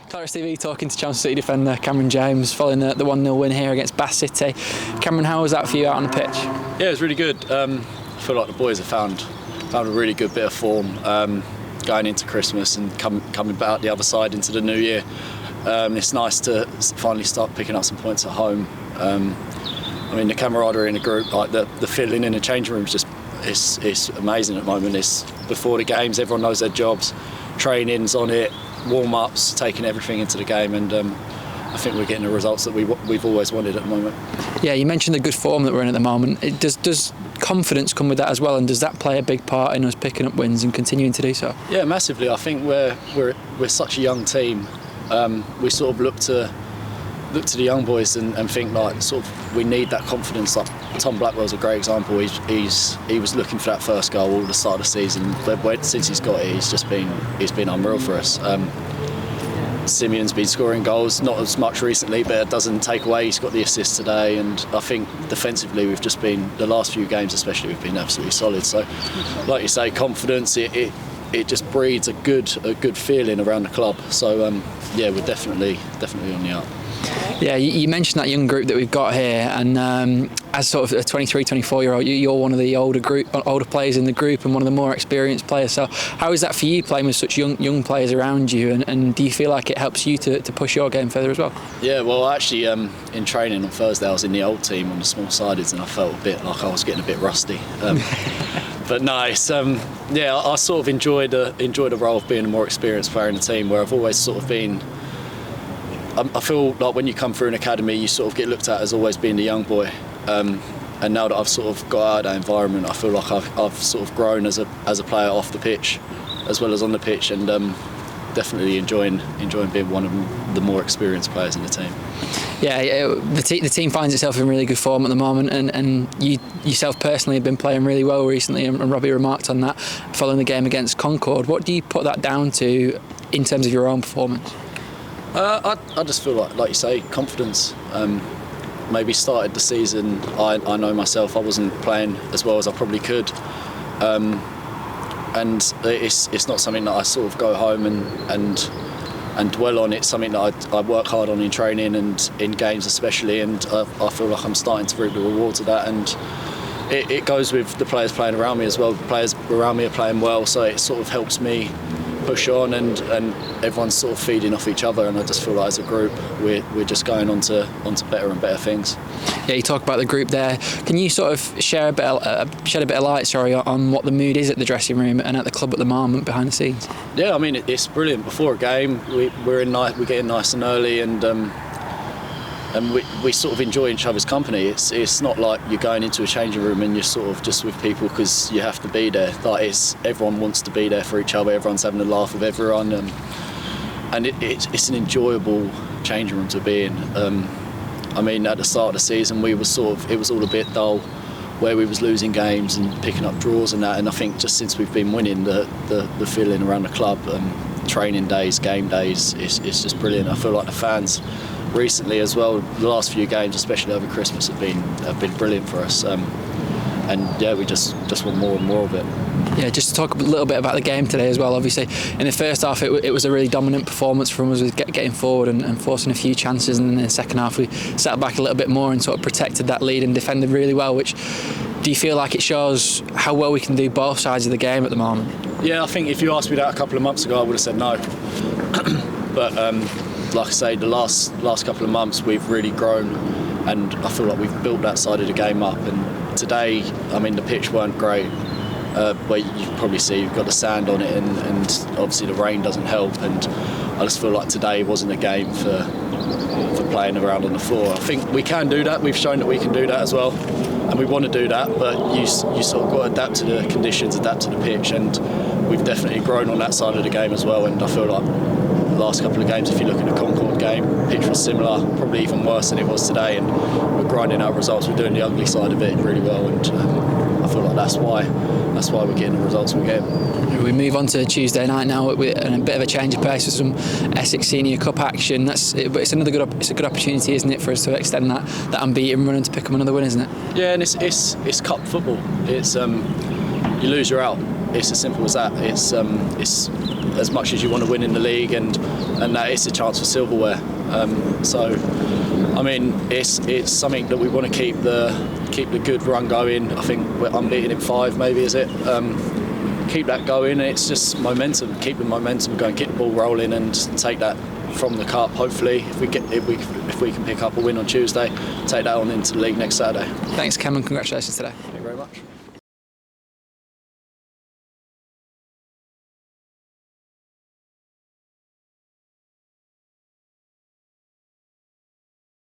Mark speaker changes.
Speaker 1: Clarets TV talking to Chelsea City defender Cameron James following the 1-0 win here against Bath City. Cameron, how was that for you out on the pitch?
Speaker 2: Yeah, it was really good. I feel like the boys have found a really good bit of form going into Christmas and coming back out the other side into the new year. It's nice to finally start picking up some points at home. I mean, the camaraderie in the group, like the feeling in the changing room is just it's amazing at the moment. It's before the games, everyone knows their jobs, training's on it, warm-ups, taking everything into the game, and I think we're getting the results that we've always wanted at the moment.
Speaker 1: Yeah, you mentioned the good form that we're in at the moment. Does confidence come with that as well, and does that play a big part in us picking up wins and continuing to do so?
Speaker 2: Yeah, massively. I think we're such a young team. We sort of look to the young boys and think like sort of we need that confidence. Like Tom Blackwell's a great example. He was looking for that first goal all the start of the season. But since he's got it, he's been unreal for us. Simeon's been scoring goals, not as much recently, but it doesn't take away. He's got the assist today, and I think defensively we've just been, the last few games especially, we've been absolutely solid. So, like you say, confidence. It just breeds a good feeling around the club. So yeah, we're definitely on the up.
Speaker 1: Yeah, you mentioned that young group that we've got here, and as sort of a 23, 24-year-old, you're one of the older players in the group and one of the more experienced players. So how is that for you, playing with such young players around you, and do you feel like it helps you to push your game further as well?
Speaker 2: Yeah, well, actually, in training on Thursday, I was in the old team on the small sideds, and I felt a bit like I was getting a bit rusty. But nice. Yeah, I sort of enjoyed the role of being a more experienced player in the team, where I've always sort of been. I feel like when you come through an academy, you sort of get looked at as always being the young boy. And now that I've sort of got out of that environment, I feel like I've sort of grown as a player off the pitch, as well as on the pitch, and definitely enjoying being one of the more experienced players in the team.
Speaker 1: Yeah, the team finds itself in really good form at the moment, and you yourself personally have been playing really well recently, and Robbie remarked on that following the game against Concord. What do you put that down to in terms of your own performance?
Speaker 2: I just feel like you say, confidence. Maybe started the season, I know myself, I wasn't playing as well as I probably could. And it's not something that I sort of go home and dwell on. It's something that I work hard on in training and in games especially, and I feel like I'm starting to reap the rewards of that. And it goes with the players playing around me as well. The players around me are playing well, so it sort of helps me push on, and everyone's sort of feeding off each other, and I just feel like as a group we're just going on to better and better things.
Speaker 1: Yeah, you talk about the group there. Can you sort of shed a bit of light, on what the mood is at the dressing room and at the club at the moment behind the scenes? Yeah,
Speaker 2: I mean it's brilliant. Before a game, we get in nice and early, and we sort of enjoy each other's company. It's not like you're going into a changing room and you're sort of just with people because you have to be there. Like everyone wants to be there for each other. Everyone's having a laugh with everyone, and it's an enjoyable changing room to be in. I mean, at the start of the season, it was all a bit dull, where we was losing games and picking up draws and that. And I think just since we've been winning, the feeling around the club, training days, game days, it's just brilliant. I feel like the fans recently as well, the last few games, especially over Christmas, have been brilliant for us, and yeah, we just want more and more of it.
Speaker 1: Yeah, just to talk a little bit about the game today as well. Obviously, in the first half, it was a really dominant performance from us with getting forward and forcing a few chances, and then in the second half we sat back a little bit more and sort of protected that lead and defended really well. Which, do you feel like it shows how well we can do both sides of the game at the moment?
Speaker 2: Yeah, I think if you asked me that a couple of months ago, I would have said no. But like I say, the last couple of months we've really grown, and I feel like we've built that side of the game up. And today, I mean, the pitch weren't great, where you probably see you've got the sand on it, and obviously the rain doesn't help. And I just feel like today wasn't a game for playing around on the floor. I think we can do that. We've shown that we can do that as well, and we want to do that. But you sort of got to adapt to the conditions, adapt to the pitch, and we've definitely grown on that side of the game as well. And I feel like last couple of games, if you look at the Concord game, pitch was similar, probably even worse than it was today, and we're grinding out results. We're doing the ugly side of it really well, and I feel like that's why we're getting the results we're getting.
Speaker 1: We move on to Tuesday night now with a bit of a change of pace with some Essex Senior Cup action. But it's a good opportunity, isn't it, for us to extend that unbeaten run and to pick up another win, isn't it?
Speaker 2: Yeah, and it's cup football. It's you lose, you're out. It's as simple as that. It's as much as you want to win in the league, and that it's a chance for silverware. So, I mean, it's something that we want to keep the good run going. I think we're unbeaten in 5, maybe, is it? Keep that going. It's just momentum. Keep the momentum going. Get the ball rolling and take that from the cup. Hopefully, if we can pick up a win on Tuesday, take that on into the league next Saturday.
Speaker 1: Thanks, Cameron. Congratulations today.
Speaker 2: Thank you very much.